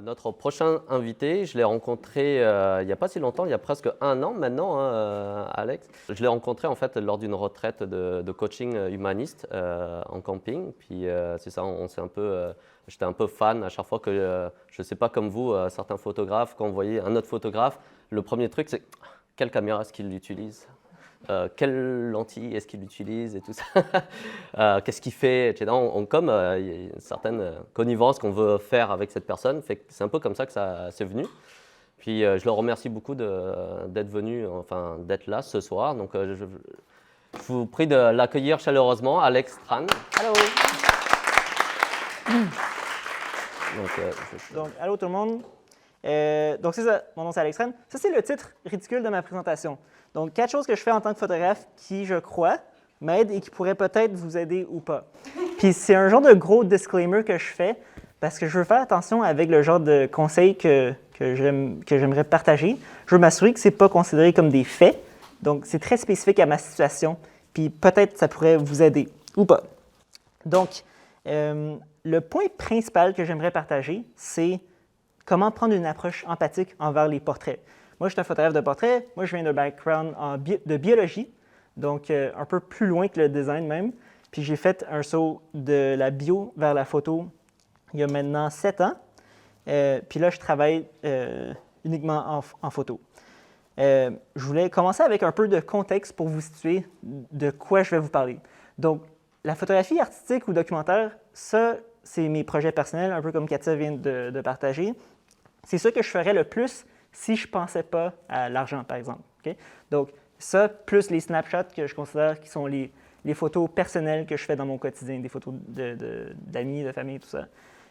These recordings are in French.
Notre prochain invité, je l'ai rencontré il n'y a pas si longtemps, il y a presque 1 an maintenant, Alex. Je l'ai rencontré en fait lors d'une retraite de coaching humaniste en camping. Puis c'est ça, on s'est un peu, j'étais un peu fan à chaque fois que, je ne sais pas comme vous, certains photographes, quand vous voyez un autre photographe, le premier truc c'est quelle caméra est-ce qu'il utilise? Quelle lentille est-ce qu'il utilise et tout ça, qu'est-ce qu'il fait, etc. Comme il y a une certaine connivence qu'on veut faire avec cette personne, c'est un peu comme ça que ça c'est venu. Puis je le remercie beaucoup d'être venu, enfin d'être là ce soir. Donc je vous prie de l'accueillir chaleureusement, Alex Tran. Allô! Donc, allô tout le monde. Donc c'est ça, mon nom c'est Alex Tran. Ça c'est le titre ridicule de ma présentation. Donc 4 choses que je fais en tant que photographe qui, je crois, m'aident et qui pourraient peut-être vous aider ou pas. Puis c'est un genre de gros disclaimer que je fais parce que je veux faire attention avec le genre de conseils que j'aimerais partager. Je veux m'assurer que ce n'est pas considéré comme des faits. Donc c'est très spécifique à ma situation. Puis peut-être ça pourrait vous aider ou pas. Donc le point principal que j'aimerais partager, c'est comment prendre une approche empathique envers les portraits. Moi, je suis un photographe de portrait. Moi, je viens d'un background de biologie, donc un peu plus loin que le design même. Puis j'ai fait un saut de la bio vers la photo il y a maintenant 7 ans. Puis là, je travaille uniquement en photo. Je voulais commencer avec un peu de contexte pour vous situer de quoi je vais vous parler. Donc, la photographie artistique ou documentaire, ça, c'est mes projets personnels, un peu comme Katia vient de partager. C'est ça que je ferais le plus si je ne pensais pas à l'argent, par exemple. Okay? Donc, ça, plus les snapshots que je considère qui sont les photos personnelles que je fais dans mon quotidien, des photos d'amis, de famille, tout ça.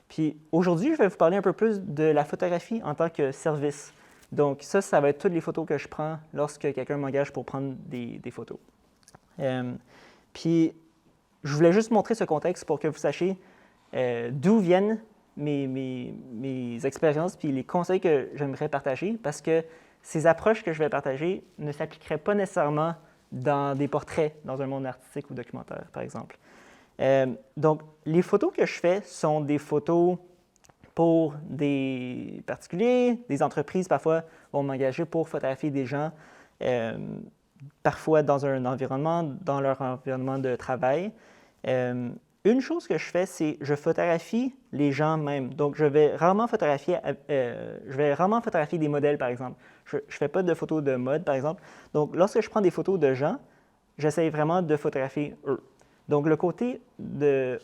Puis aujourd'hui, je vais vous parler un peu plus de la photographie en tant que service. Donc, ça va être toutes les photos que je prends lorsque quelqu'un m'engage pour prendre des photos. Puis, je voulais juste montrer ce contexte pour que vous sachiez d'où viennent mes expériences puis les conseils que j'aimerais partager parce que ces approches que je vais partager ne s'appliqueraient pas nécessairement dans des portraits, dans un monde artistique ou documentaire, par exemple. Donc, les photos que je fais sont des photos pour des particuliers, des entreprises parfois vont m'engager pour photographier des gens, parfois dans un environnement, dans leur environnement de travail. Une chose que je fais, c'est je photographie les gens même. Donc, je vais rarement photographier des modèles, par exemple. Je ne fais pas de photos de mode, par exemple. Donc, lorsque je prends des photos de gens, j'essaie vraiment de photographier eux. Donc, le côté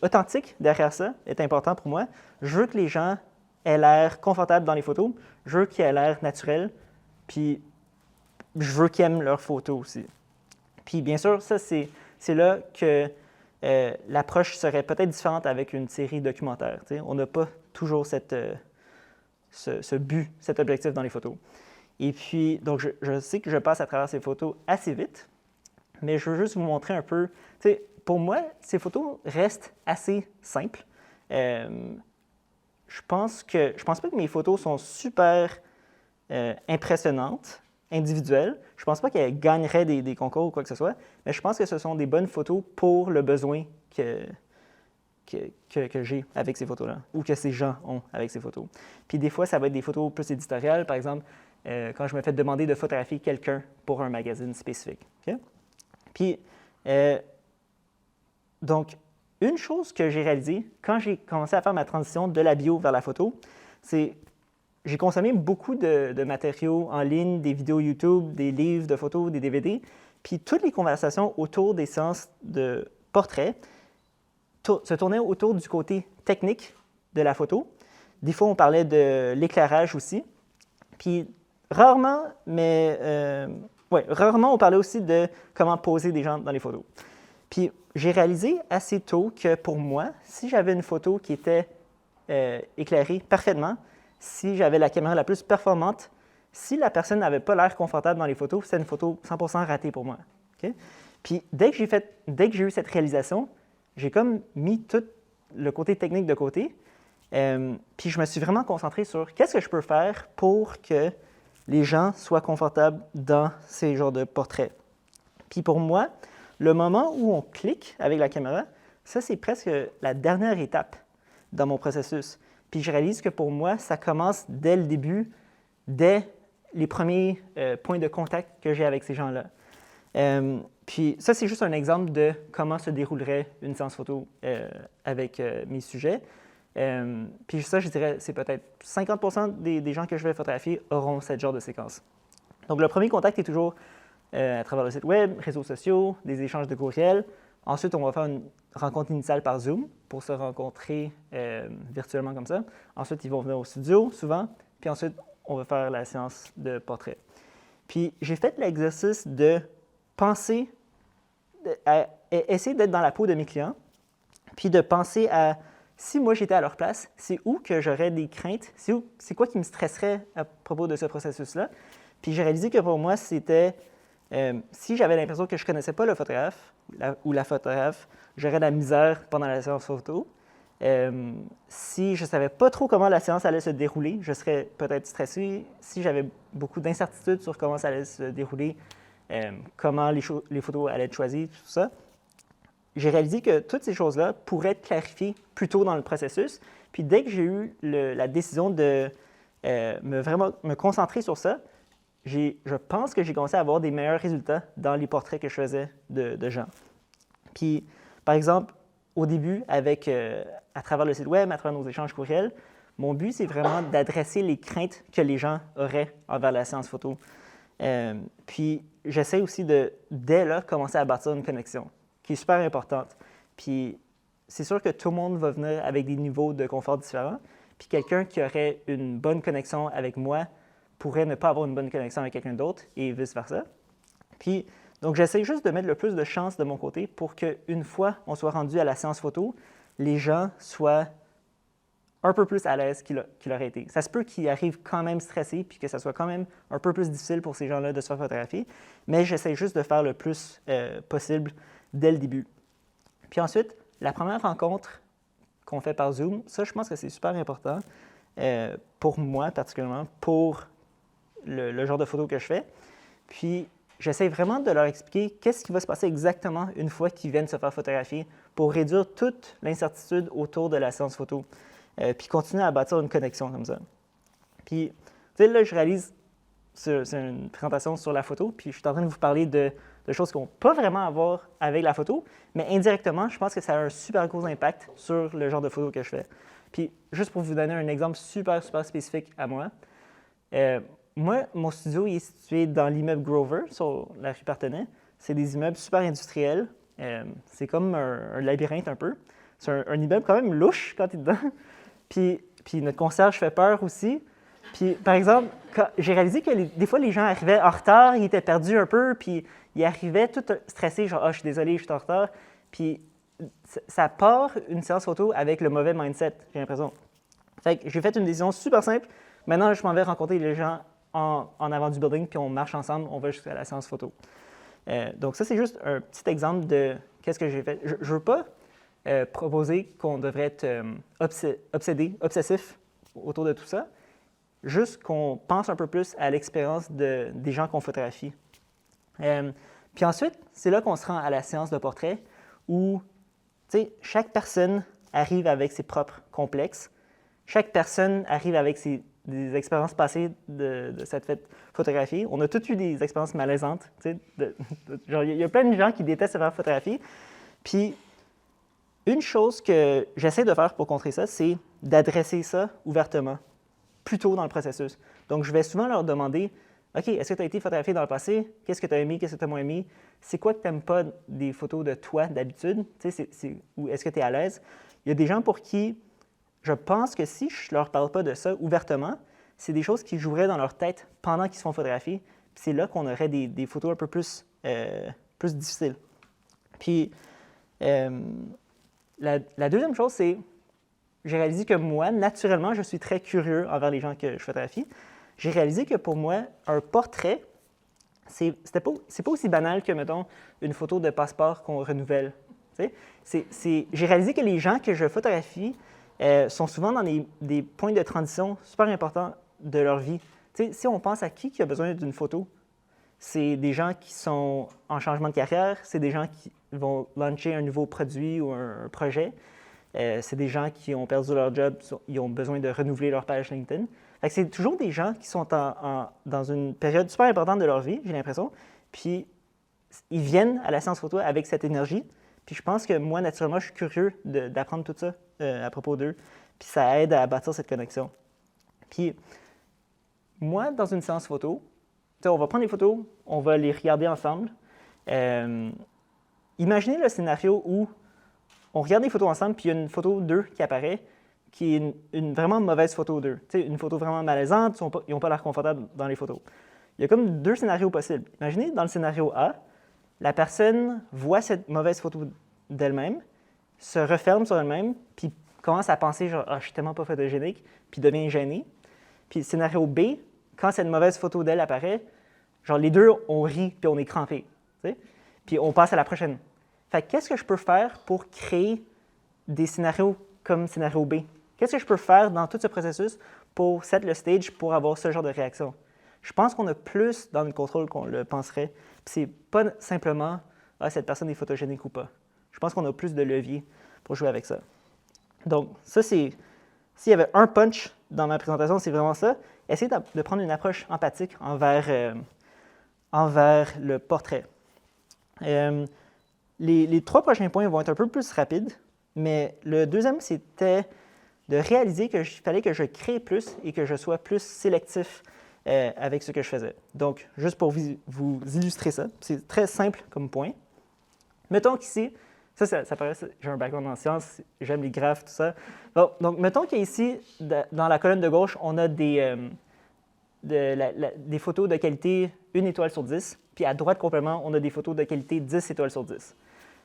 authentique derrière ça est important pour moi. Je veux que les gens aient l'air confortables dans les photos. Je veux qu'ils aient l'air naturels. Puis, je veux qu'ils aiment leurs photos aussi. Puis, bien sûr, ça, c'est là que l'approche serait peut-être différente avec une série documentaire. T'sais. On n'a pas toujours ce but, cet objectif dans les photos. Et puis, donc, je sais que je passe à travers ces photos assez vite, mais je veux juste vous montrer un peu. Pour moi, ces photos restent assez simples. Je pense pas que mes photos sont super impressionnantes, individuelles. Je ne pense pas qu'elles gagneraient des concours ou quoi que ce soit, mais je pense que ce sont des bonnes photos pour le besoin que j'ai avec ces photos-là, ou que ces gens ont avec ces photos. Puis des fois, ça va être des photos plus éditoriales, par exemple, quand je me fais demander de photographier quelqu'un pour un magazine spécifique. Okay? Puis, donc, une chose que j'ai réalisée quand j'ai commencé à faire ma transition de la bio vers la photo, c'est j'ai consommé beaucoup de matériaux en ligne, des vidéos YouTube, des livres de photos, des DVD, puis toutes les conversations autour des séances de portrait se tournaient autour du côté technique de la photo. Des fois, on parlait de l'éclairage aussi. Puis rarement, rarement, on parlait aussi de comment poser des gens dans les photos. Puis j'ai réalisé assez tôt que pour moi, si j'avais une photo qui était éclairée parfaitement, si j'avais la caméra la plus performante, si la personne n'avait pas l'air confortable dans les photos, c'est une photo 100% ratée pour moi. Okay? Puis dès que j'ai eu cette réalisation, j'ai comme mis tout le côté technique de côté. Puis je me suis vraiment concentré sur qu'est-ce que je peux faire pour que les gens soient confortables dans ces genres de portraits. Puis pour moi, le moment où on clique avec la caméra, ça c'est presque la dernière étape dans mon processus. Puis je réalise que pour moi, ça commence dès le début, dès les premiers points de contact que j'ai avec ces gens-là. Puis ça, c'est juste un exemple de comment se déroulerait une séance photo avec mes sujets. Puis ça, je dirais, c'est peut-être 50% des gens que je vais photographier auront ce genre de séquence. Donc le premier contact est toujours à travers le site web, réseaux sociaux, des échanges de courriels. Ensuite, on va faire une rencontre initiale par Zoom pour se rencontrer virtuellement comme ça. Ensuite, ils vont venir au studio, souvent. Puis ensuite, on va faire la séance de portrait. Puis j'ai fait l'exercice de penser, à essayer d'être dans la peau de mes clients, puis de penser à, si moi j'étais à leur place, c'est où que j'aurais des craintes, c'est quoi qui me stresserait à propos de ce processus-là. Puis j'ai réalisé que pour moi, c'était, si j'avais l'impression que je ne connaissais pas le photographe ou la photographe, j'aurais de la misère pendant la séance photo. Si je ne savais pas trop comment la séance allait se dérouler, je serais peut-être stressé. Si j'avais beaucoup d'incertitudes sur comment ça allait se dérouler, comment les photos allaient être choisies, tout ça, j'ai réalisé que toutes ces choses-là pourraient être clarifiées plus tôt dans le processus. Puis dès que j'ai eu la décision de vraiment me concentrer sur ça, je pense que j'ai commencé à avoir des meilleurs résultats dans les portraits que je faisais de gens. Puis, par exemple, au début, à travers le site web, à travers nos échanges courriels, mon but, c'est vraiment d'adresser les craintes que les gens auraient envers la séance photo. Puis, j'essaie aussi dès là, commencer à bâtir une connexion, qui est super importante. Puis, c'est sûr que tout le monde va venir avec des niveaux de confort différents. Puis, quelqu'un qui aurait une bonne connexion avec moi pourrait ne pas avoir une bonne connexion avec quelqu'un d'autre et vice-versa. Puis, donc, j'essaie juste de mettre le plus de chance de mon côté pour qu'une fois on soit rendu à la séance photo, les gens soient un peu plus à l'aise qu'il aurait été. Ça se peut qu'ils arrivent quand même stressés puis que ça soit quand même un peu plus difficile pour ces gens-là de se faire photographier, mais j'essaie juste de faire le plus possible dès le début. Puis ensuite, la première rencontre qu'on fait par Zoom, ça, je pense que c'est super important pour moi particulièrement, pour le genre de photos que je fais. Puis, j'essaie vraiment de leur expliquer qu'est-ce qui va se passer exactement une fois qu'ils viennent se faire photographier pour réduire toute l'incertitude autour de la séance photo. Puis continuer à bâtir une connexion comme ça. Puis, tu sais, là, je réalise, c'est une présentation sur la photo, puis je suis en train de vous parler de choses qui n'ont pas vraiment à voir avec la photo, mais indirectement, je pense que ça a un super gros impact sur le genre de photo que je fais. Puis, juste pour vous donner un exemple super spécifique à moi, moi, mon studio il est situé dans l'immeuble Grover, sur la rue Partenay. C'est des immeubles super industriels. C'est comme un labyrinthe un peu. C'est un immeuble quand même louche quand tu es dedans. Puis notre concierge fait peur aussi. Puis, par exemple, j'ai réalisé que des fois, les gens arrivaient en retard, ils étaient perdus un peu, puis ils arrivaient tout stressés, genre « Ah, je suis désolé, je suis en retard. » Puis ça part une séance photo avec le mauvais mindset, j'ai l'impression. Fait que j'ai fait une décision super simple. Maintenant, je m'en vais rencontrer les gens en avant du building, puis on marche ensemble, on va jusqu'à la séance photo. Donc ça, c'est juste un petit exemple de qu'est-ce que j'ai fait. Je ne veux pas proposer qu'on devrait être obsessif autour de tout ça, juste qu'on pense un peu plus à l'expérience des gens qu'on photographie. Puis ensuite, c'est là qu'on se rend à la séance de portrait où, tu sais, chaque personne arrive avec ses propres complexes. Chaque personne arrive avec des expériences passées de cette fête photographiée. On a tous eu des expériences malaisantes. Genre, il y a plein de gens qui détestent se faire photographier. Puis, une chose que j'essaie de faire pour contrer ça, c'est d'adresser ça ouvertement, plus tôt dans le processus. Donc, je vais souvent leur demander, « OK, est-ce que tu as été photographié dans le passé? Qu'est-ce que tu as aimé? Qu'est-ce que tu as moins aimé? C'est quoi que tu n'aimes pas des photos de toi d'habitude? Ou est-ce que tu es à l'aise? » Il y a des gens pour qui je pense que si je ne leur parle pas de ça ouvertement, c'est des choses qui joueraient dans leur tête pendant qu'ils se font photographier. Puis c'est là qu'on aurait des photos un peu plus difficiles. Puis la deuxième chose, c'est j'ai réalisé que moi, naturellement, je suis très curieux envers les gens que je photographie. J'ai réalisé que pour moi, un portrait, c'est pas aussi banal que, mettons, une photo de passeport qu'on renouvelle. J'ai réalisé que les gens que je photographie sont souvent dans des points de transition super importants de leur vie. Si on pense à qui a besoin d'une photo, c'est des gens qui sont en changement de carrière, c'est des gens qui vont lancer un nouveau produit ou un projet. c'est des gens qui ont perdu leur job, ils ont besoin de renouveler leur page LinkedIn. Fait que c'est toujours des gens qui sont dans une période super importante de leur vie, j'ai l'impression, puis ils viennent à la séance photo avec cette énergie. Puis je pense que moi, naturellement, je suis curieux d'apprendre tout ça à propos d'eux, puis ça aide à bâtir cette connexion. Puis moi, dans une séance photo, on va prendre les photos, on va les regarder ensemble. Imaginez le scénario où on regarde les photos ensemble, puis il y a une photo d'eux qui apparaît, qui est une vraiment mauvaise photo d'eux. Une photo vraiment malaisante, ils n'ont pas l'air confortables dans les photos. Il y a comme deux scénarios possibles. Imaginez, dans le scénario A, la personne voit cette mauvaise photo d'elle-même, se referme sur elle-même, puis commence à penser genre « Ah, je suis tellement pas photogénique », puis devient gênée. Puis scénario B, quand cette mauvaise photo d'elle apparaît, genre les deux, on rit, puis on est crampé. Puis on passe à la prochaine. Fait qu'est-ce que je peux faire pour créer des scénarios comme scénario B? Qu'est-ce que je peux faire dans tout ce processus pour set le stage pour avoir ce genre de réaction? Je pense qu'on a plus dans le contrôle qu'on le penserait. Puis c'est pas simplement « Ah, cette personne est photogénique ou pas ». Je pense qu'on a plus de leviers pour jouer avec ça. Donc, ça, c'est... S'il y avait un punch dans ma présentation, c'est vraiment ça. Essayez de prendre une approche empathique envers le portrait. Les trois prochains points vont être un peu plus rapides, mais le deuxième, c'était de réaliser qu'il fallait que je crée plus et que je sois plus sélectif avec ce que je faisais. Donc, juste pour vous illustrer ça, c'est très simple comme point. Mettons qu'ici, ça paraît, j'ai un background en sciences, j'aime les graphes, tout ça. Bon, donc, mettons qu'ici, dans la colonne de gauche, on a des photos de qualité 1 étoile sur 10, puis à droite, complètement, on a des photos de qualité 10 étoiles sur 10.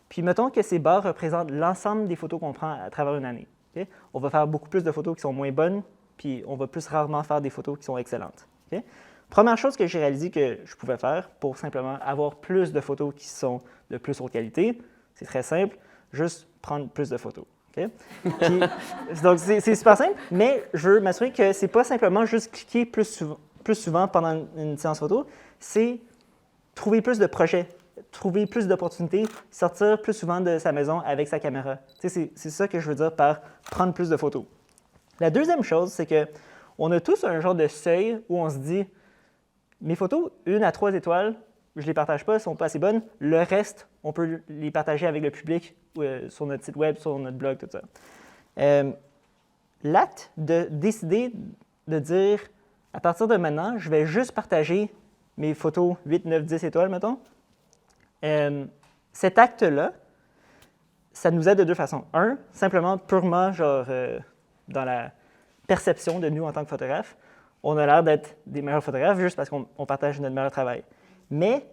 Puis mettons que ces barres représentent l'ensemble des photos qu'on prend à travers une année. Okay? On va faire beaucoup plus de photos qui sont moins bonnes, puis on va plus rarement faire des photos qui sont excellentes. Okay? Première chose que j'ai réalisé que je pouvais faire pour simplement avoir plus de photos qui sont de plus haute qualité, c'est très simple, juste prendre plus de photos. Okay? Puis, donc, c'est super simple, mais je veux m'assurer que ce n'est pas simplement juste cliquer plus souvent pendant une séance photo, c'est trouver plus de projets, trouver plus d'opportunités, sortir plus souvent de sa maison avec sa caméra. C'est ça que je veux dire par prendre plus de photos. La deuxième chose, c'est qu'on a tous un genre de seuil où on se dit « Mes photos, 1 à 3 étoiles, je ne les partage pas, elles ne sont pas assez bonnes. Le reste, on peut les partager avec le public sur notre site web, sur notre blog, tout ça. » L'acte de décider de dire « À partir de maintenant, je vais juste partager mes photos 8, 9, 10 étoiles, mettons. » Cet acte-là, ça nous aide de deux façons. Un, simplement, purement, genre, dans la perception de nous en tant que photographes, on a l'air d'être des meilleurs photographes juste parce qu'on partage notre meilleur travail. Mais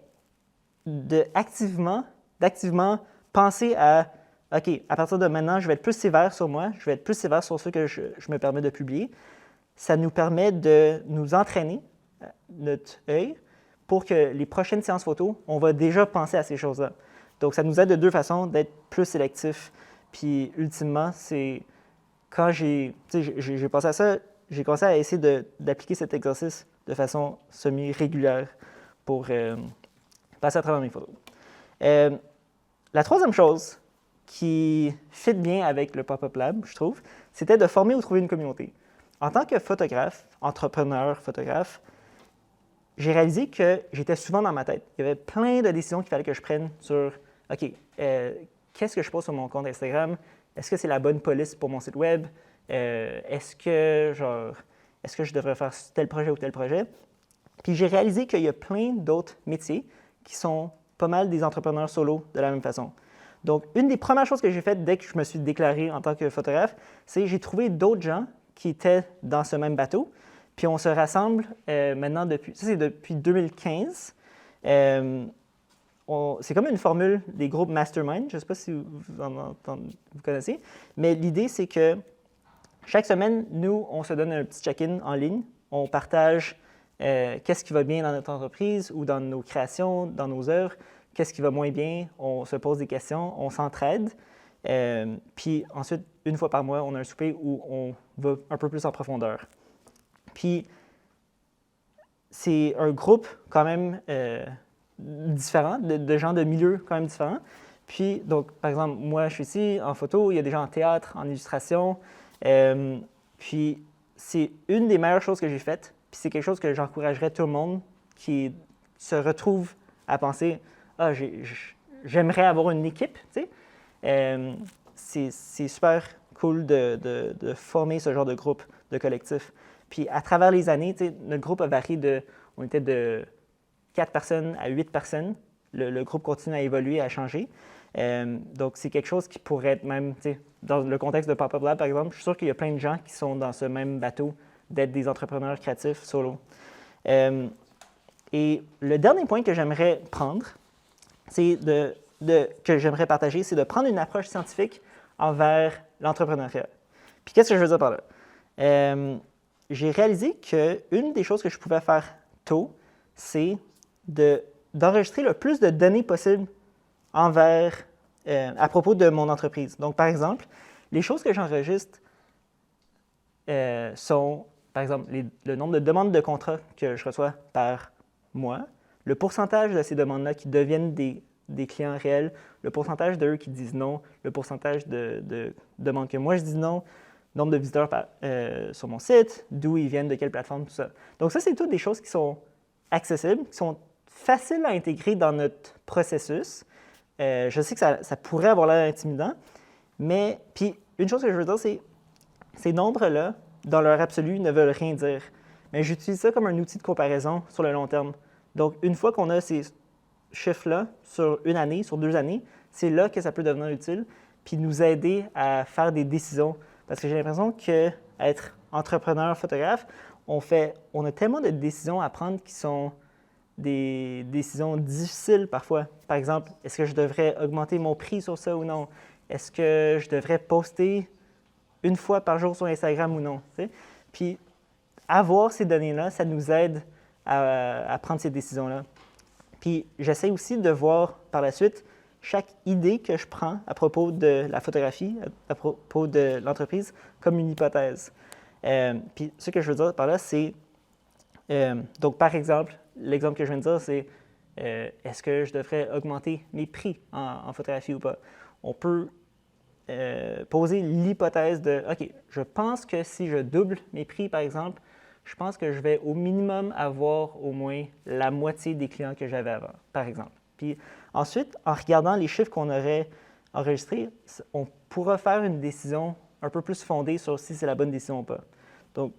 d'activement penser à « OK, à partir de maintenant, je vais être plus sévère sur moi, je vais être plus sévère sur ce que je me permets de publier », ça nous permet de nous entraîner, notre œil, pour que les prochaines séances photos, on va déjà penser à ces choses-là. Donc, ça nous aide de deux façons d'être plus sélectif. Puis, ultimement, c'est quand j'ai pensé à ça, j'ai commencé à essayer d'appliquer cet exercice de façon semi-régulière pour passer à travers mes photos. La troisième chose qui fit bien avec le Pop-Up Lab, je trouve, c'était de former ou trouver une communauté. En tant que photographe, entrepreneur, photographe, j'ai réalisé que j'étais souvent dans ma tête. Il y avait plein de décisions qu'il fallait que je prenne sur « OK, qu'est-ce que je pose sur mon compte Instagram? Est-ce que c'est la bonne police pour mon site web? Est-ce que je devrais faire tel projet ou tel projet? » Puis j'ai réalisé qu'il y a plein d'autres métiers qui sont pas mal des entrepreneurs solo de la même façon. Donc, une des premières choses que j'ai faites dès que je me suis déclaré en tant que photographe, c'est j'ai trouvé d'autres gens qui étaient dans ce même bateau. Puis on se rassemble maintenant depuis 2015. C'est comme une formule des groupes mastermind. Je ne sais pas si vous connaissez. Mais l'idée, c'est que chaque semaine, nous, on se donne un petit check-in en ligne. On partage qu'est-ce qui va bien dans notre entreprise ou dans nos créations, dans nos œuvres, qu'est-ce qui va moins bien. On se pose des questions, on s'entraide. Puis ensuite, une fois par mois, on a un souper où on va un peu plus en profondeur. Puis, c'est un groupe quand même différent, de gens de milieux quand même différents, Puis, donc, par exemple, moi, je suis ici en photo, il y a des gens en théâtre, en illustration. Puis, c'est une des meilleures choses que j'ai faites. Puis, c'est quelque chose que j'encouragerais tout le monde qui se retrouve à penser ah, j'aimerais avoir une équipe, tu sais. C'est super cool de former ce genre de groupe, de collectif. Puis, à travers les années, tu sais, notre groupe a varié on était de 4 personnes à 8 personnes. Le groupe continue à évoluer, à changer. Donc, c'est quelque chose qui pourrait être même, tu sais, dans le contexte de Pop-Up Lab, par exemple, je suis sûr qu'il y a plein de gens qui sont dans ce même bateau d'être des entrepreneurs créatifs solo. Et le dernier point que j'aimerais prendre, c'est que j'aimerais partager, c'est de prendre une approche scientifique envers l'entrepreneuriat. Puis qu'est-ce que je veux dire par là? J'ai réalisé qu'une des choses que je pouvais faire tôt, c'est d'enregistrer le plus de données possible à propos de mon entreprise. Donc, par exemple, les choses que j'enregistre sont, par exemple, le nombre de demandes de contrats que je reçois par mois, le pourcentage de ces demandes-là qui deviennent des clients réels, le pourcentage d'eux qui disent non, le pourcentage de demandes que moi je dis non, nombre de visiteurs sur mon site, d'où ils viennent, de quelle plateforme, tout ça. Donc ça, c'est toutes des choses qui sont accessibles, qui sont faciles à intégrer dans notre processus. Je sais que ça pourrait avoir l'air intimidant, mais puis une chose que je veux dire, c'est ces nombres-là, dans leur absolu, ne veulent rien dire. Mais j'utilise ça comme un outil de comparaison sur le long terme. Donc, une fois qu'on a ces chiffres-là sur une année, sur 2 années, c'est là que ça peut devenir utile, puis nous aider à faire des décisions. Parce que j'ai l'impression qu'être entrepreneur, photographe, on a tellement de décisions à prendre qui sont des décisions difficiles parfois. Par exemple, est-ce que je devrais augmenter mon prix sur ça ou non? Est-ce que je devrais poster une fois par jour sur Instagram ou non? Tu sais? Puis, avoir ces données-là, ça nous aide à prendre ces décisions-là. Puis, j'essaie aussi de voir par la suite chaque idée que je prends à propos de la photographie, à propos de l'entreprise, comme une hypothèse. Puis, ce que je veux dire par là, c'est... donc, par exemple, l'exemple que je viens de dire, c'est est-ce que je devrais augmenter mes prix en photographie ou pas? On peut poser l'hypothèse de OK, je pense que si je double mes prix, par exemple, je pense que je vais au minimum avoir au moins la moitié des clients que j'avais avant, par exemple. Puis ensuite, en regardant les chiffres qu'on aurait enregistrés, on pourra faire une décision un peu plus fondée sur si c'est la bonne décision ou pas. Donc,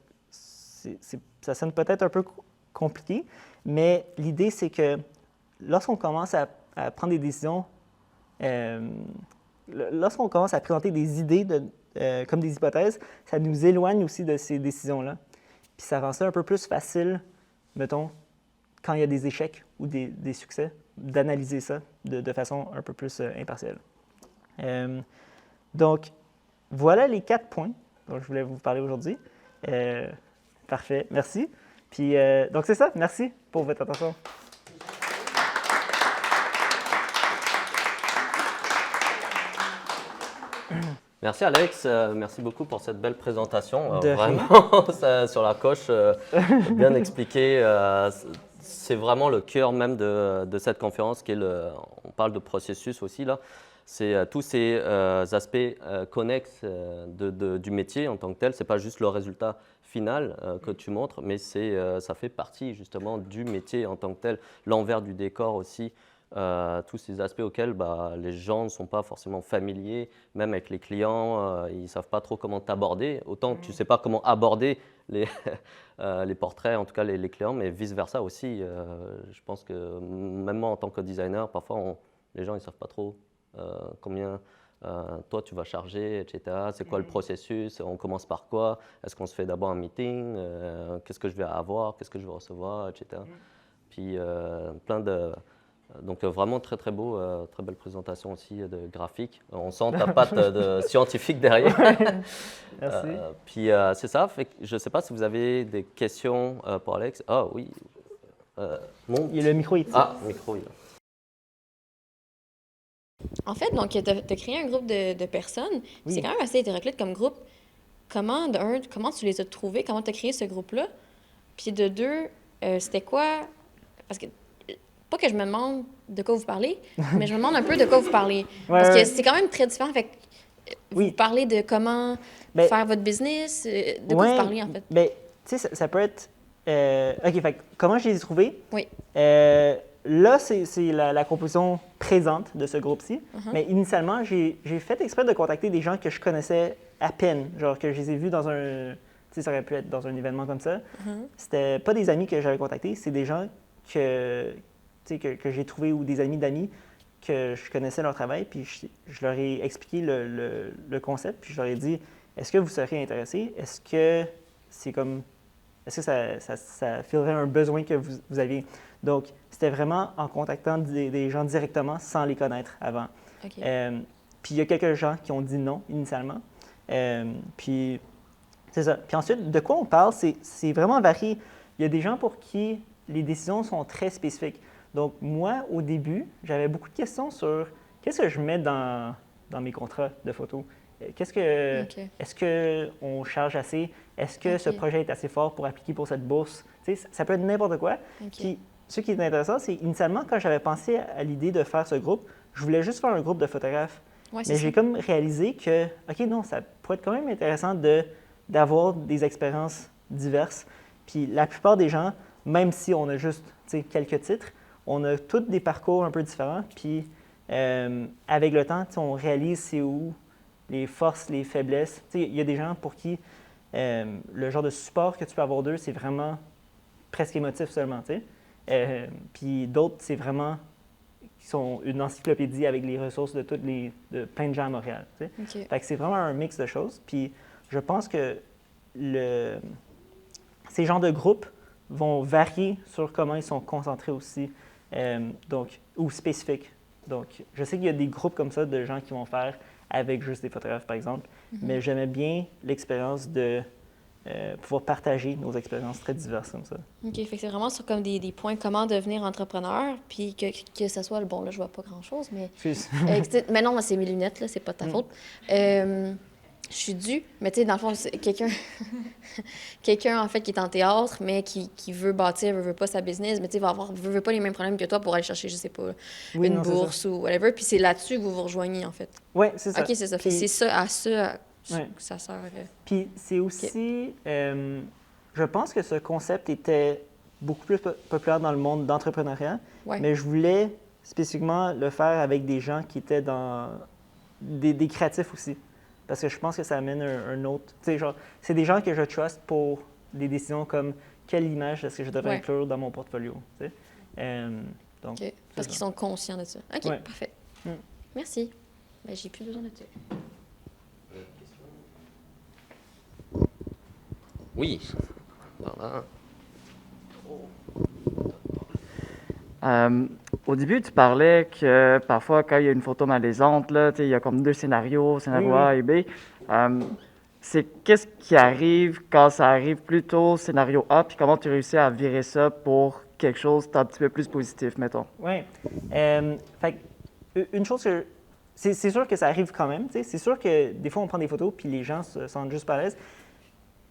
ça sonne peut-être un peu compliqué, mais l'idée, c'est que lorsqu'on commence à prendre des décisions, lorsqu'on commence à présenter des idées comme des hypothèses, ça nous éloigne aussi de ces décisions-là. Puis ça rend ça un peu plus facile, mettons, quand il y a des échecs ou des succès, d'analyser ça de façon un peu plus impartielle. Donc, voilà les 4 points dont je voulais vous parler aujourd'hui. Parfait, merci. Puis, donc c'est ça, merci pour votre attention. Merci Alex, merci beaucoup pour cette belle présentation. De vraiment, sur la coche, bien expliqué. C'est vraiment le cœur même de cette conférence, on parle de processus aussi là. C'est tous ces aspects connexes du métier en tant que tel. C'est pas juste le résultat final que tu montres, mais ça fait partie justement du métier en tant que tel, l'envers du décor aussi. Tous ces aspects auxquels les gens ne sont pas forcément familiers, même avec les clients, ils ne savent pas trop comment t'aborder. Autant que tu ne sais pas comment aborder les portraits, en tout cas les clients, mais vice-versa aussi. Je pense que même moi, en tant que designer, parfois, les gens ne savent pas trop combien toi tu vas charger, etc. C'est quoi le processus? On commence par quoi? Est-ce qu'on se fait d'abord un meeting? Qu'est-ce que je vais avoir? Qu'est-ce que je vais recevoir, etc. Puis plein de... Donc vraiment très très beau, très belle présentation aussi de graphique. On sent ta patte de scientifique derrière. Merci. Puis c'est ça, fait que je ne sais pas si vous avez des questions pour Alex. Ah oui. Il y a le micro ici. Ah, micro, oui. En fait, donc, tu as créé un groupe de personnes. Oui. C'est quand même assez hétéroclite comme groupe. Comment tu les as trouvés? Comment tu as créé ce groupe-là? Puis de deux, c'était quoi? Parce que pas que je me demande de quoi vous parlez, mais je me demande un peu de quoi vous parlez. Ouais, Parce ouais. que c'est quand même très différent. Fait que vous Oui. parlez de comment Ben, faire votre business, de quoi vous ouais, parlez en fait. ben, tu sais, ça peut être. OK, fait que comment je les ai trouvés? Oui. Là, c'est la composition présente de ce groupe-ci. Uh-huh. Mais initialement, j'ai fait exprès de contacter des gens que je connaissais à peine. Genre que je les ai vus dans un. Tu sais, ça aurait pu être dans un événement comme ça. Uh-huh. C'était pas des amis que j'avais contactés, c'est des gens que, tu sais, que j'ai trouvés ou des amis d'amis que je connaissais leur travail. Puis je leur ai expliqué le concept. Puis je leur ai dit, est-ce que vous seriez intéressés? Est-ce que c'est comme. Est-ce que ça filerait un besoin que vous aviez? Donc, c'était vraiment en contactant des gens directement sans les connaître avant. OK. Puis il y a quelques gens qui ont dit non initialement. Puis c'est ça. Puis ensuite, de quoi on parle, c'est vraiment varié. Il y a des gens pour qui les décisions sont très spécifiques. Donc, moi, au début, j'avais beaucoup de questions sur qu'est-ce que je mets dans mes contrats de photos. OK. Est-ce qu'on charge assez? Est-ce que ce OK. projet est assez fort pour appliquer pour cette bourse? Tu sais, ça peut être n'importe quoi. OK. Puis, ce qui est intéressant, c'est initialement, quand j'avais pensé à l'idée de faire ce groupe, je voulais juste faire un groupe de photographes. Ouais, c'est Mais ça. j'ai comme réalisé que, OK, non, ça pourrait être quand même intéressant d'avoir des expériences diverses. Puis la plupart des gens, même si on a juste tu sais, quelques titres, on a tous des parcours un peu différents. Puis avec le temps, tu sais, on réalise c'est où les forces, les faiblesses. Tu sais, il y a des gens pour qui le genre de support que tu peux avoir d'eux, c'est vraiment presque émotif seulement. Tu sais. Puis d'autres, c'est vraiment qui sont une encyclopédie avec les ressources de plein de gens à Montréal. Tu sais. OK. Fait que c'est vraiment un mix de choses. Puis je pense que ces genres de groupes vont varier sur comment ils sont concentrés aussi, ou spécifiques. Donc, je sais qu'il y a des groupes comme ça de gens qui vont faire avec juste des photographes, par exemple, mais j'aimais bien l'expérience de pouvoir partager nos expériences très diverses comme ça. OK. Fait que c'est vraiment sur comme des points comment devenir entrepreneur, puis que ce soit le bon. Là, je vois pas grand-chose, mais... mais non, c'est mes lunettes, là, c'est pas de ta faute. Je suis due, mais tu sais, dans le fond, c'est quelqu'un, en fait, qui est en théâtre, mais qui veut bâtir, veut pas sa business, mais tu sais, veut pas les mêmes problèmes que toi pour aller chercher, je sais pas, Oui, une non, c'est bourse ou whatever. Puis c'est là-dessus que vous vous rejoignez, en fait. Oui, c'est ça. OK, c'est ça. Fait que Puis- c'est ça Ouais. que ça sert. Puis c'est aussi, je pense que ce concept était beaucoup plus populaire dans le monde d'entrepreneuriat, Ouais. mais je voulais spécifiquement le faire avec des gens qui étaient dans des créatifs aussi, parce que je pense que ça amène un autre, tu sais, genre, c'est des gens que je trust pour des décisions comme quelle image est-ce que je devrais Ouais. inclure dans mon portfolio, tu sais. Donc, OK. Parce c'est qu'ils ça. sont conscients de ça. OK, Ouais. parfait. Mm. Merci. Ben, j'ai plus besoin de ça. Oui. Voilà. Au début, tu parlais que parfois, quand il y a une photo malaisante, là, tu sais, il y a comme deux scénarios, scénario Oui, A et B. C'est qu'est-ce qui arrive quand ça arrive plutôt scénario A, puis comment tu réussis à virer ça pour quelque chose d'un petit peu plus positif, mettons. Oui. Fait que, une chose que. C'est sûr que ça arrive quand même. Tu sais. C'est sûr que des fois, on prend des photos puis les gens se sentent juste pas à l'aise.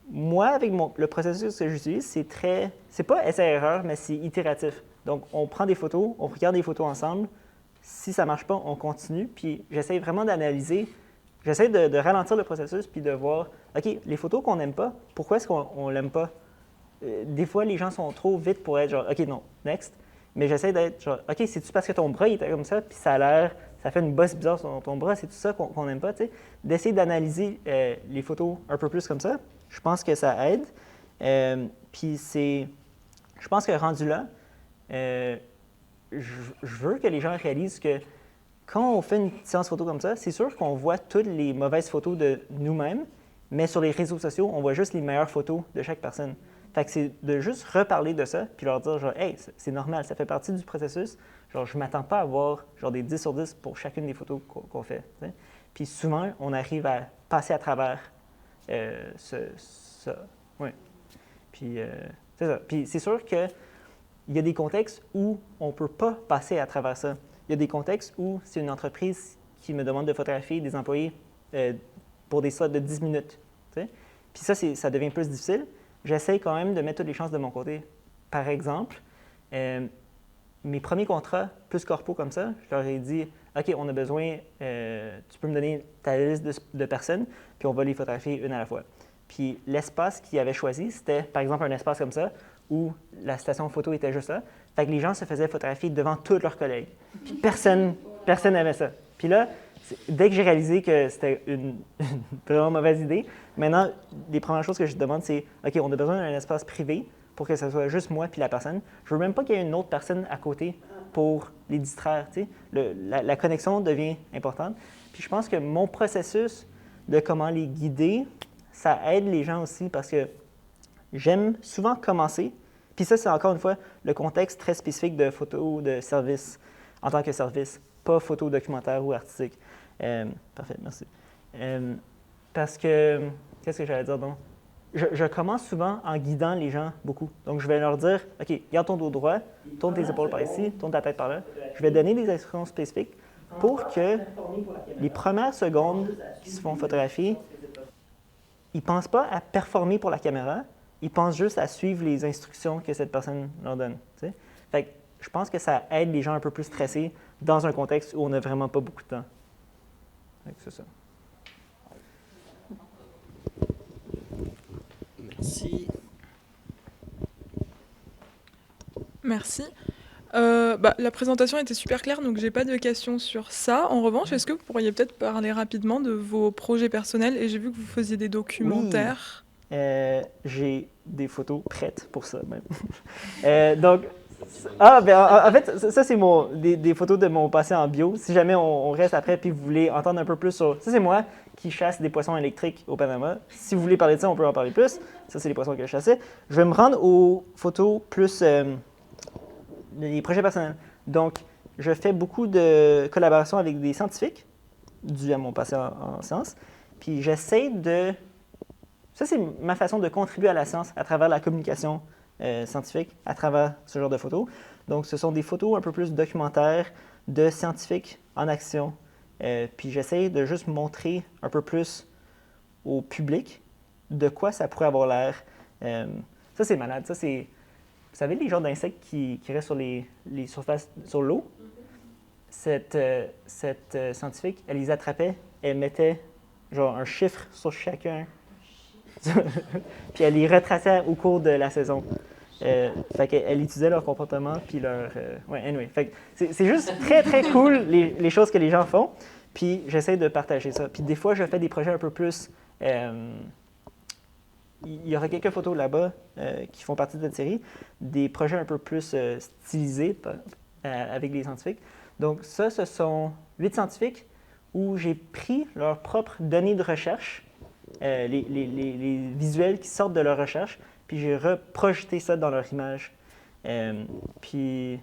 Moi, avec le processus que j'utilise, c'est très. C'est pas essai-erreur, mais c'est itératif. Donc, on prend des photos, on regarde des photos ensemble. Si ça marche pas, on continue. Puis, j'essaie vraiment d'analyser. J'essaie de ralentir le processus puis de voir, OK, les photos qu'on n'aime pas, pourquoi est-ce qu'on l'aime pas? Des fois, les gens sont trop vite pour être genre, OK, non, next. Mais j'essaie d'être genre, OK, c'est-tu parce que ton bras il était comme ça, puis ça fait une bosse bizarre sur ton bras, c'est tout ça qu'on n'aime pas, tu sais? D'essayer d'analyser les photos un peu plus comme ça, je pense que ça aide. Puis je pense que rendu là, je veux que les gens réalisent que quand on fait une séance photo comme ça, c'est sûr qu'on voit toutes les mauvaises photos de nous-mêmes, mais sur les réseaux sociaux, on voit juste les meilleures photos de chaque personne. Fait que c'est de juste reparler de ça, puis leur dire genre, hey, c'est normal, ça fait partie du processus. Genre, je m'attends pas à avoir genre des 10 sur 10 pour chacune des photos qu'on fait. T'sais. Puis souvent, on arrive à passer à travers ça. Oui. Puis c'est ça. Puis c'est sûr qu'il y a des contextes où on ne peut pas passer à travers ça. Il y a des contextes où c'est une entreprise qui me demande de photographier des employés pour des slots de 10 minutes. T'sais. Puis ça devient plus difficile. J'essaie quand même de mettre toutes les chances de mon côté. Par exemple, mes premiers contrats, plus corpo comme ça, je leur ai dit, OK, on a besoin, tu peux me donner ta liste de personnes, puis on va les photographier une à la fois. Puis l'espace qu'ils avaient choisi, c'était par exemple un espace comme ça, où la station photo était juste là. Fait que les gens se faisaient photographier devant tous leurs collègues. Puis personne n'aimait ça. Puis là, dès que j'ai réalisé que c'était une vraiment mauvaise idée, maintenant, les premières choses que je demande, c'est OK, on a besoin d'un espace privé pour que ce soit juste moi puis la personne. Je veux même pas qu'il y ait une autre personne à côté pour les distraire. Tu sais. La connexion devient importante. Puis je pense que mon processus de comment les guider, ça aide les gens aussi parce que j'aime souvent commencer. Puis ça, c'est encore une fois le contexte très spécifique de photo de service en tant que service, pas photo documentaire ou artistique. Parfait, merci. Parce que, qu'est-ce que j'allais dire donc? Je commence souvent en guidant les gens beaucoup. Donc, je vais leur dire, OK, garde ton dos droit, tourne tes épaules par ici, tourne ta tête par là. Je vais donner des instructions spécifiques pour que les premières secondes qui se font photographier, ils ne pensent pas à performer pour la caméra, ils pensent juste à suivre les instructions que cette personne leur donne. Tu sais? Fait que je pense que ça aide les gens un peu plus stressés dans un contexte où on n'a vraiment pas beaucoup de temps. C'est ça. Merci. Merci. La présentation était super claire, donc j'ai pas de questions sur ça. En revanche, est-ce que vous pourriez peut-être parler rapidement de vos projets personnels? Et j'ai vu que vous faisiez des documentaires. Oui. J'ai des photos prêtes pour ça même. Donc, en fait, ça c'est des photos de mon passé en bio. Si jamais on reste après puis vous voulez entendre un peu plus sur... Ça, c'est moi qui chasse des poissons électriques au Panama. Si vous voulez parler de ça, on peut en parler plus. Ça, c'est les poissons que je chassais. Je vais me rendre aux photos plus les projets personnels. Donc, je fais beaucoup de collaborations avec des scientifiques, dû à mon passé en sciences. Puis j'essaie de... Ça, c'est ma façon de contribuer à la science à travers la communication scientifique, à travers ce genre de photos. Donc, ce sont des photos un peu plus documentaires de scientifiques en action. Puis j'essaie de juste montrer un peu plus au public de quoi ça pourrait avoir l'air. Ça, c'est malade. Ça, c'est... Vous savez, les genres d'insectes qui restent sur les surfaces, sur l'eau? Cette scientifique, elle les attrapait, elle mettait genre un chiffre sur chacun. Puis elle les retraçait au cours de la saison. Fait qu'elle étudiait leur comportement, puis leur... anyway. Fait que c'est juste très, très cool, les choses que les gens font. Puis j'essaie de partager ça. Puis des fois, je fais des projets un peu plus... il y aura quelques photos là-bas qui font partie de cette série, des projets un peu plus stylisés avec des scientifiques. Donc ça, ce sont 8 scientifiques où j'ai pris leurs propres données de recherche, les visuels qui sortent de leur recherche, puis j'ai reprojeté ça dans leur image. Puis,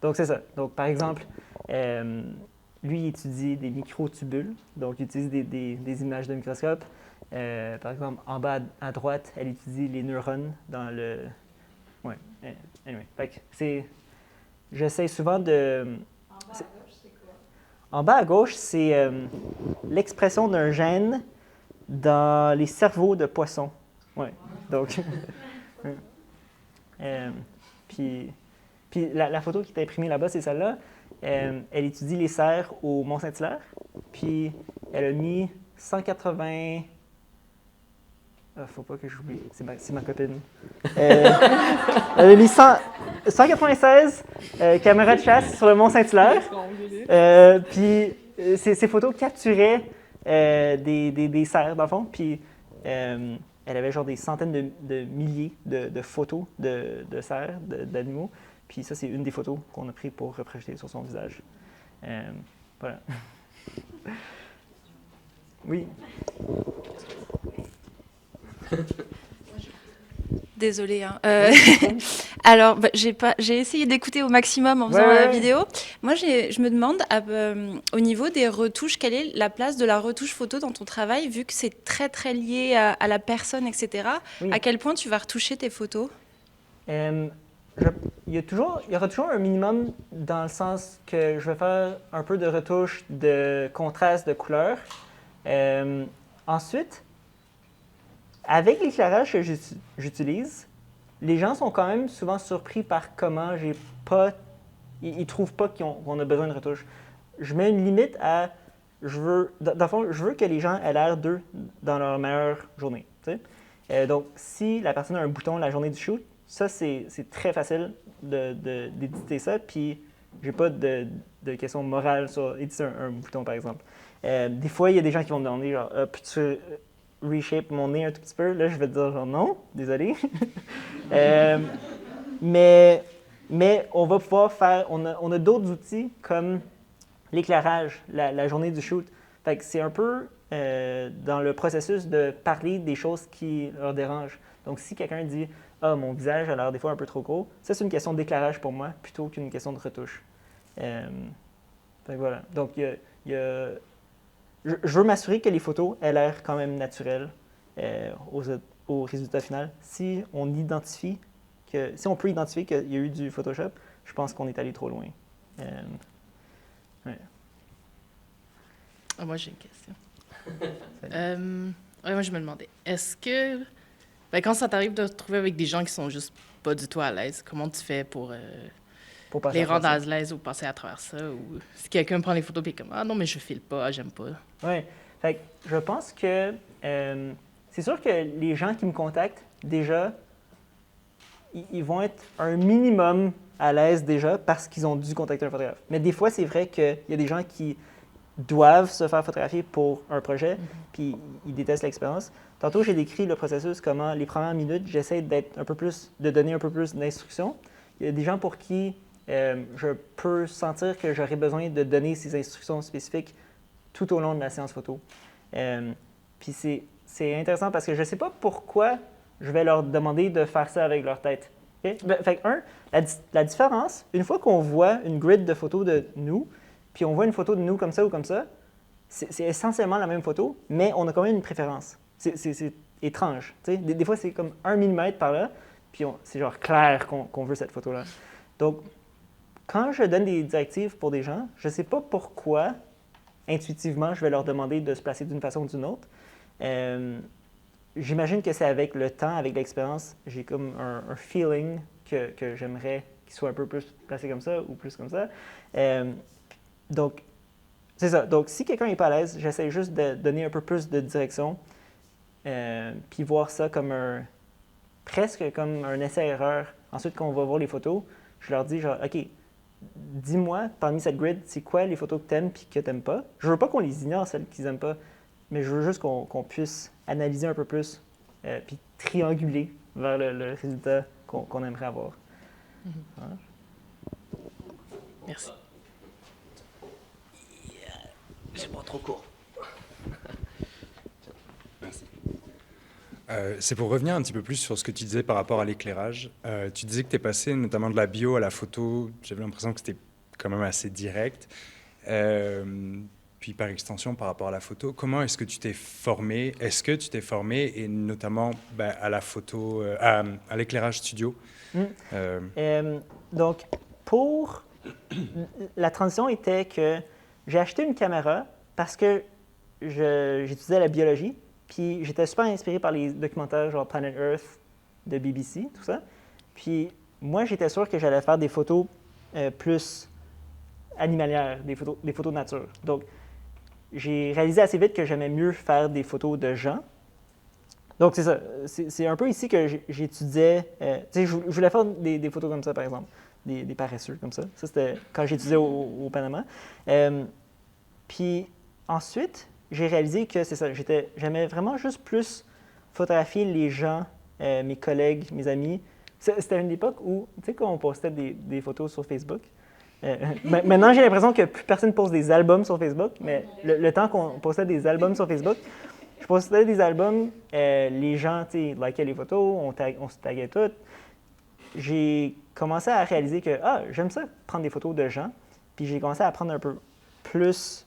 donc c'est ça. Donc par exemple, lui, il étudie des microtubules, donc il utilise des images de microscope. Par exemple, en bas à droite, elle étudie les neurones dans le... Ouais, anyway. Fait que j'essaie souvent de... En bas à gauche, c'est l'expression d'un gène dans les cerveaux de poissons. Ouais, donc... puis la photo qui est imprimée là-bas, c'est celle-là. Elle étudie les cerfs au Mont-Saint-Hilaire. Puis elle a mis 180... faut pas que j'oublie, c'est ma copine. Elle a mis 196 caméras de chasse sur le Mont-Saint-Hilaire. Puis ces photos capturaient des cerfs, dans le fond. Puis elle avait genre des centaines de milliers de photos de cerfs, d'animaux. Puis ça, c'est une des photos qu'on a prises pour reprojeter sur son visage. Voilà. Oui. Désolée. Hein. Alors, j'ai essayé d'écouter au maximum en faisant la vidéo. Moi, je me demande, au niveau des retouches, quelle est la place de la retouche photo dans ton travail, vu que c'est très, très lié à la personne, etc. Oui. À quel point tu vas retoucher tes photos? Il y aura toujours un minimum dans le sens que je vais faire un peu de retouche de contraste de couleurs. Ensuite, avec l'éclairage que j'utilise, les gens sont quand même souvent surpris par comment j'ai pas Ils trouvent pas qu'on a besoin de retouche. Je mets une limite à, dans le fond, je veux que les gens aient l'air d'eux dans leur meilleure journée. Donc, si la personne a un bouton la journée du shoot, ça, c'est très facile d'éditer ça, puis j'ai pas de question morale sur éditer un bouton, par exemple. Des fois, il y a des gens qui vont me demander, genre, peux-tu reshape mon nez un tout petit peu? Là, je vais te dire, genre, non, désolé. Mais on va pouvoir faire, on a d'autres outils comme l'éclairage, la journée du shoot. Fait que c'est un peu dans le processus de parler des choses qui leur dérangent. Donc, si quelqu'un dit « Ah, mon visage a l'air des fois un peu trop gros », ça, c'est une question d'éclairage pour moi plutôt qu'une question de retouche. Fait que voilà. Donc, je veux m'assurer que les photos aient l'air quand même naturelles au résultat final. Si on peut identifier qu'il y a eu du Photoshop, je pense qu'on est allé trop loin. Ouais. Moi, j'ai une question. Moi, je me demandais, est-ce que, quand ça t'arrive de te retrouver avec des gens qui sont juste pas du tout à l'aise, comment tu fais pour les rendre à l'aise ou passer à travers ça? Ou si quelqu'un prend les photos et est comme « Ah non, mais je file pas, j'aime pas. » Oui. Fait que je pense que c'est sûr que les gens qui me contactent, déjà, ils vont être un minimum à l'aise déjà parce qu'ils ont dû contacter un photographe. Mais des fois, c'est vrai qu'il y a des gens qui doivent se faire photographier pour un projet, puis ils détestent l'expérience. Tantôt, j'ai décrit le processus, comment les premières minutes, j'essaie de donner un peu plus d'instructions. Il y a des gens pour qui je peux sentir que j'aurais besoin de donner ces instructions spécifiques tout au long de la séance photo. Puis c'est intéressant parce que je ne sais pas pourquoi je vais leur demander de faire ça avec leur tête. Okay? Fait que, la différence, une fois qu'on voit une grid de photos de nous, puis on voit une photo de nous comme ça ou comme ça, c'est essentiellement la même photo, mais on a quand même une préférence. C'est étrange. Des fois, c'est comme 1 millimètre par là, puis c'est genre clair qu'on veut cette photo-là. Donc, quand je donne des directives pour des gens, je ne sais pas pourquoi, intuitivement, je vais leur demander de se placer d'une façon ou d'une autre. J'imagine que c'est avec le temps, avec l'expérience, j'ai comme un feeling que j'aimerais qu'il soit un peu plus placé comme ça ou plus comme ça. Donc, c'est ça. Donc, si quelqu'un n'est pas à l'aise, j'essaie juste de donner un peu plus de direction, puis voir ça comme presque comme un essai-erreur. Ensuite, quand on va voir les photos, je leur dis genre, OK, dis-moi, parmi cette grid, c'est quoi les photos que tu aimes puis que tu n'aimes pas. Je veux pas qu'on les ignore, celles qu'ils n'aiment pas, mais je veux juste qu'on puisse analyser un peu plus, puis trianguler vers le résultat qu'on aimerait avoir. Voilà. Merci. J'ai pas trop court. Merci. C'est pour revenir un petit peu plus sur ce que tu disais par rapport à l'éclairage. Tu disais que tu es passé notamment de la bio à la photo. J'avais l'impression que c'était quand même assez direct. Puis par extension par rapport à la photo, comment est-ce que tu t'es formé? Est-ce que tu t'es formé et notamment à la photo, à l'éclairage studio? Donc, la transition était que j'ai acheté une caméra parce que j'étudiais la biologie, puis j'étais super inspiré par les documentaires genre Planet Earth de BBC, tout ça. Puis moi, j'étais sûr que j'allais faire des photos plus animalières, des photos de nature. Donc, j'ai réalisé assez vite que j'aimais mieux faire des photos de gens. Donc, c'est ça. C'est un peu ici que j'étudiais. Je voulais faire des photos comme ça, par exemple. Des paresseux comme ça. Ça, c'était quand j'étudiais au Panama. Puis ensuite, j'ai réalisé que c'est ça. J'aimais vraiment juste plus photographier les gens, mes collègues, mes amis. C'était une époque où, tu sais, quand on postait des photos sur Facebook, maintenant, j'ai l'impression que plus personne poste des albums sur Facebook, mais le temps qu'on postait des albums sur Facebook, je postais des albums, les gens, tu sais, likaient les photos, on se taguait tout. J'ai commencé à réaliser que, j'aime ça, prendre des photos de gens, puis j'ai commencé à prendre un peu plus...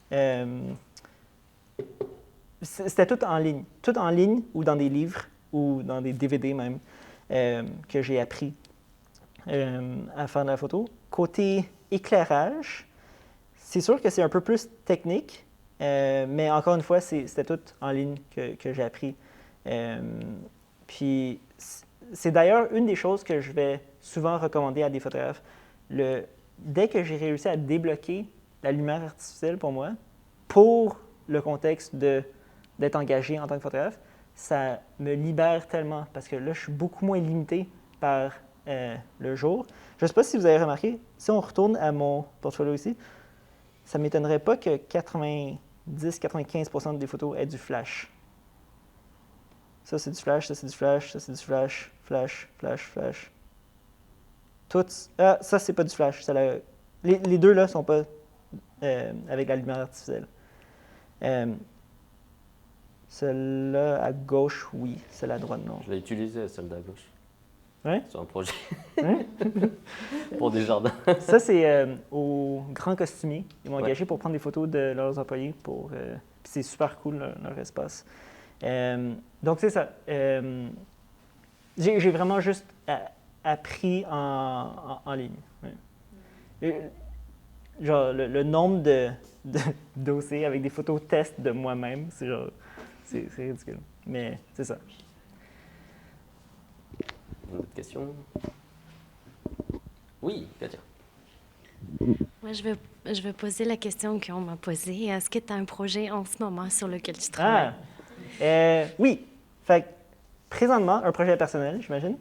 c'était tout en ligne ou dans des livres ou dans des DVD même, que j'ai appris à faire de la photo. Côté éclairage, c'est sûr que c'est un peu plus technique, mais encore une fois, c'était tout en ligne que j'ai appris. Puis c'est d'ailleurs une des choses que je vais souvent recommander à des photographes. dès que j'ai réussi à débloquer la lumière artificielle pour moi, pour le contexte d'être engagé en tant que photographe, ça me libère tellement parce que là, je suis beaucoup moins limité par le jour. Je ne sais pas si vous avez remarqué, si on retourne à mon portfolio ici, ça ne m'étonnerait pas que 90-95% des photos aient du flash. Ça, c'est du flash, ça, c'est du flash, ça, c'est du flash, flash, flash, flash. Toutes. Ah, ça, c'est pas du flash. Les deux, là, ne sont pas avec la lumière artificielle. Celle-là, à gauche, oui. Celle à droite, non. Je l'ai utilisée, celle d'à gauche. Oui? Sur un projet. Oui? Pour des jardins. Ça, c'est au Grand Costumier. Ils m'ont Ouais. engagé pour prendre des photos de leurs employés. Puis c'est super cool, leur espace. Donc, c'est ça. J'ai vraiment juste appris en ligne. Oui. Genre, le nombre de dossiers avec des photos test de moi-même, c'est ridicule. Mais c'est ça. Une autre question? Oui, Katia. Moi, je vais poser la question qu'on m'a posée. Est-ce que tu as un projet en ce moment sur lequel tu travailles? Oui. Fait que, présentement, un projet personnel, j'imagine.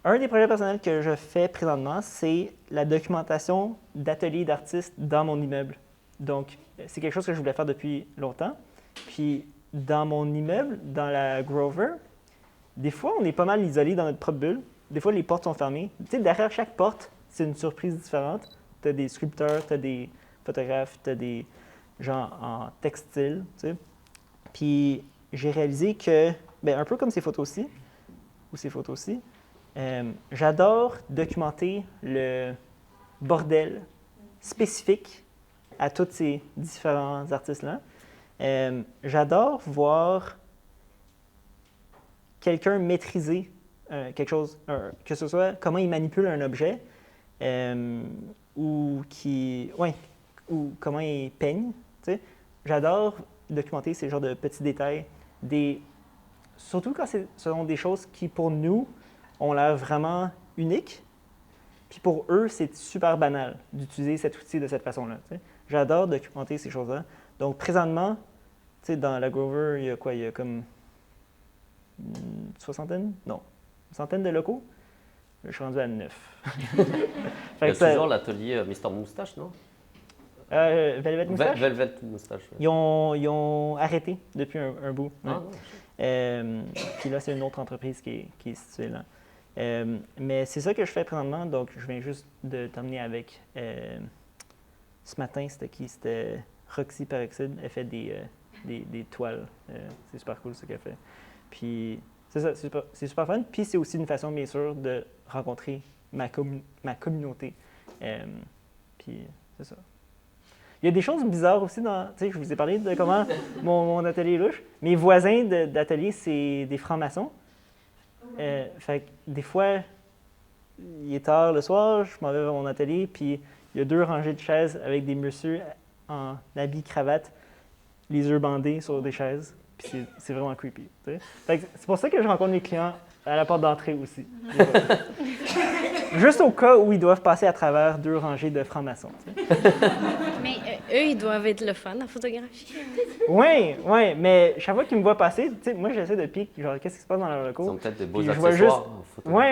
Un des projets personnels que je fais présentement, c'est la documentation d'ateliers d'artistes dans mon immeuble. Donc, c'est quelque chose que je voulais faire depuis longtemps. Puis, dans mon immeuble, dans la Grover, des fois, on est pas mal isolé dans notre propre bulle. Des fois, les portes sont fermées. Tu sais, derrière chaque porte, c'est une surprise différente. Tu as des sculpteurs, tu as des photographes, tu as des gens en textile, tu sais. Puis, j'ai réalisé que, bien, un peu comme ces photos-ci, ou ces photos-ci, j'adore documenter le bordel spécifique à tous ces différents artistes-là. J'adore voir quelqu'un maîtriser quelque chose, que ce soit comment il manipule un objet ou comment il peigne. Tu sais. J'adore documenter ces genres de petits détails, surtout quand ce sont des choses qui, pour nous, ont l'air vraiment uniques. Puis pour eux, c'est super banal d'utiliser cet outil de cette façon-là. Tu sais. J'adore documenter ces choses-là. Donc, présentement, tu sais, dans la Grover, il y a quoi? Il y a comme une centaine de locaux. Je suis rendu à 9. Il y a toujours l'atelier Mister Moustache, non? Velvet Moustache? Velvet Moustache, oui. Ils ont arrêté depuis un bout. Ah, ouais. Puis là, c'est une autre entreprise qui est située là. Mais c'est ça que je fais présentement, donc je viens juste de t'emmener avec. Ce matin, c'était qui? C'était Roxy Peroxide. Elle fait des toiles. C'est super cool ce qu'elle fait. Puis c'est ça, c'est super fun. Puis c'est aussi une façon, bien sûr, de rencontrer ma communauté. Puis c'est ça. Il y a des choses bizarres aussi tu sais, je vous ai parlé de comment mon atelier est louche. Mes voisins d'atelier, c'est des francs-maçons. Fait que des fois, il est tard le soir, je m'en vais vers mon atelier, puis il y a 2 rangées de chaises avec des messieurs en habits cravate, les yeux bandés sur des chaises. Puis c'est vraiment creepy. Tu sais. Fait que c'est pour ça que je rencontre mes clients à la porte d'entrée aussi. Juste au cas où ils doivent passer à travers 2 rangées de francs-maçons. Tu sais. Mais eux, ils doivent être le fun en photographie. Oui, mais chaque fois qu'ils me voient passer, tu sais, moi j'essaie de piquer, genre, qu'est-ce qui se passe dans leur locaux? Ils ont peut-être des beaux Puis accessoires. Oui.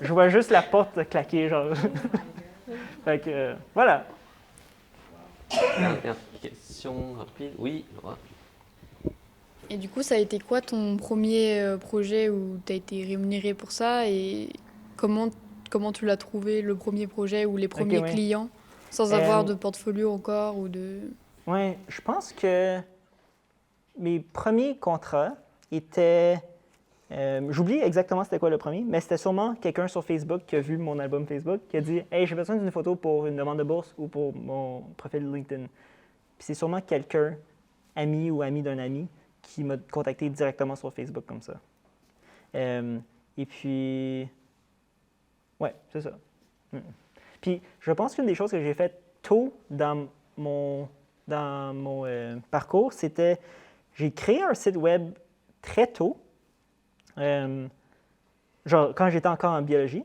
Je vois juste la porte claquer, genre. Fait que, voilà. Dernière question rapide. Oui, Laura. Et du coup, ça a été quoi ton premier projet où tu as été rémunéré pour ça et comment tu l'as trouvé, le premier projet ou les premiers clients, sans avoir de portfolio encore ou de... Oui, je pense que mes premiers contrats étaient... j'oublie exactement c'était quoi le premier, mais c'était sûrement quelqu'un sur Facebook qui a vu mon album Facebook, qui a dit « Hey, j'ai besoin d'une photo pour une demande de bourse ou pour mon profil LinkedIn. » Puis c'est sûrement quelqu'un, ami ou ami d'un ami, qui m'a contacté directement sur Facebook comme ça. Et puis... Ouais, c'est ça. Puis je pense qu'une des choses que j'ai faites tôt dans mon parcours, c'était... J'ai créé un site web très tôt, genre quand j'étais encore en biologie.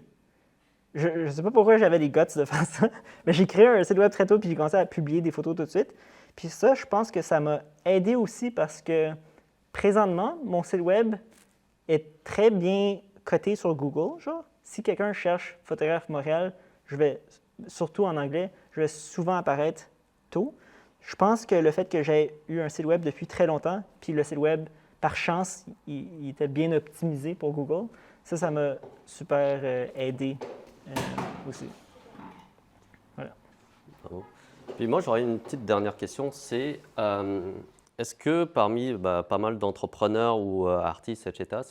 je ne sais pas pourquoi j'avais les guts de faire ça, mais j'ai créé un site web très tôt, puis j'ai commencé à publier des photos tout de suite. Puis ça, je pense que ça m'a aidé aussi parce que présentement, mon site web est très bien coté sur Google. Genre, si quelqu'un cherche photographe Montréal, surtout en anglais, je vais souvent apparaître tôt. Je pense que le fait que j'ai eu un site web depuis très longtemps, puis le site web, par chance, il était bien optimisé pour Google, ça m'a super aidé aussi. Voilà. Bravo. Puis moi, j'aurais une petite dernière question, c'est est-ce que parmi pas mal d'entrepreneurs ou artistes, etc.,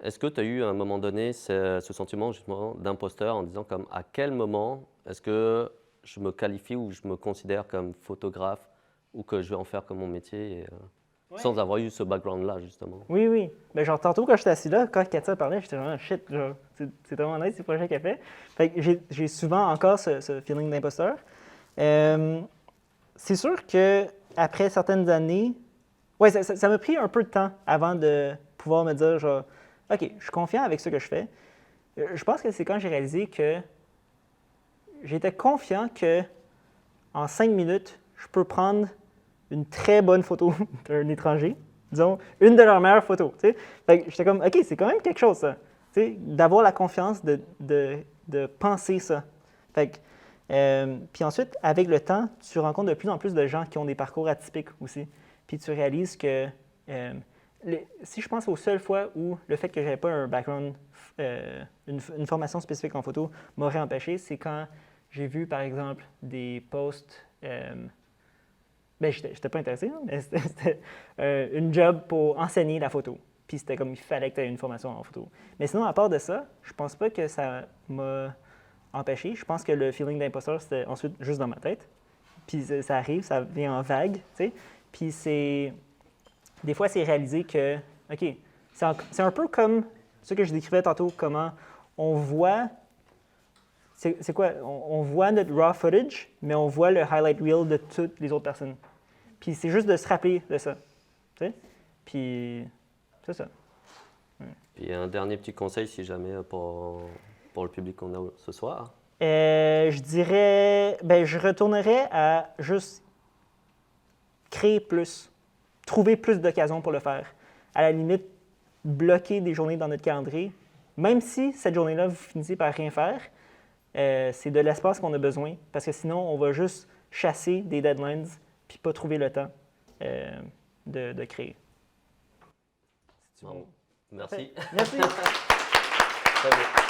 est-ce que tu as eu à un moment donné ce sentiment justement d'imposteur en disant comme à quel moment est-ce que je me qualifie ou je me considère comme photographe ou que je vais en faire comme mon métier sans avoir eu ce background-là justement? Oui, oui. Mais genre tantôt quand j'étais assis là, quand Katia parlait, j'étais vraiment shit, genre, c'est tellement nice ces projets qu'elle fait. Fait que j'ai souvent encore ce feeling d'imposteur. C'est sûr que après certaines années, ouais, ça m'a pris un peu de temps avant de pouvoir me dire genre, OK, je suis confiant avec ce que je fais. Je pense que c'est quand j'ai réalisé que j'étais confiant que en 5 minutes, je peux prendre une très bonne photo d'un étranger, disons, une de leurs meilleures photos. Fait que j'étais comme, OK, c'est quand même quelque chose, ça. D'avoir la confiance de penser ça. Fait que, puis ensuite, avec le temps, tu rencontres de plus en plus de gens qui ont des parcours atypiques aussi. Puis tu réalises que si je pense aux seules fois où le fait que je n'avais pas un background, une formation spécifique en photo m'aurait empêché, c'est quand j'ai vu, par exemple, des posts. Ben, je n'étais pas intéressé, mais c'était une job pour enseigner la photo. Puis c'était comme il fallait que tu aies une formation en photo. Mais sinon, à part de ça, je pense pas que ça m'a empêché. Je pense que le feeling d'imposteur, c'était ensuite juste dans ma tête. Puis ça arrive, ça vient en vague, tu sais. Puis des fois, c'est réalisé que, OK, c'est un peu comme ce que je décrivais tantôt, comment on voit. C'est quoi? On voit notre raw footage, mais on voit le highlight reel de toutes les autres personnes. Puis c'est juste de se rappeler de ça. Tu sais? Puis c'est ça. Ouais. Puis un dernier petit conseil, si jamais, pour le public qu'on a ce soir. Je dirais, je retournerais à juste créer plus, trouver plus d'occasions pour le faire. À la limite, bloquer des journées dans notre calendrier, même si cette journée-là, vous finissez par rien faire. C'est de l'espace qu'on a besoin, parce que sinon, on va juste chasser des deadlines puis pas trouver le temps de créer. Bon. Merci. Merci. Très bien.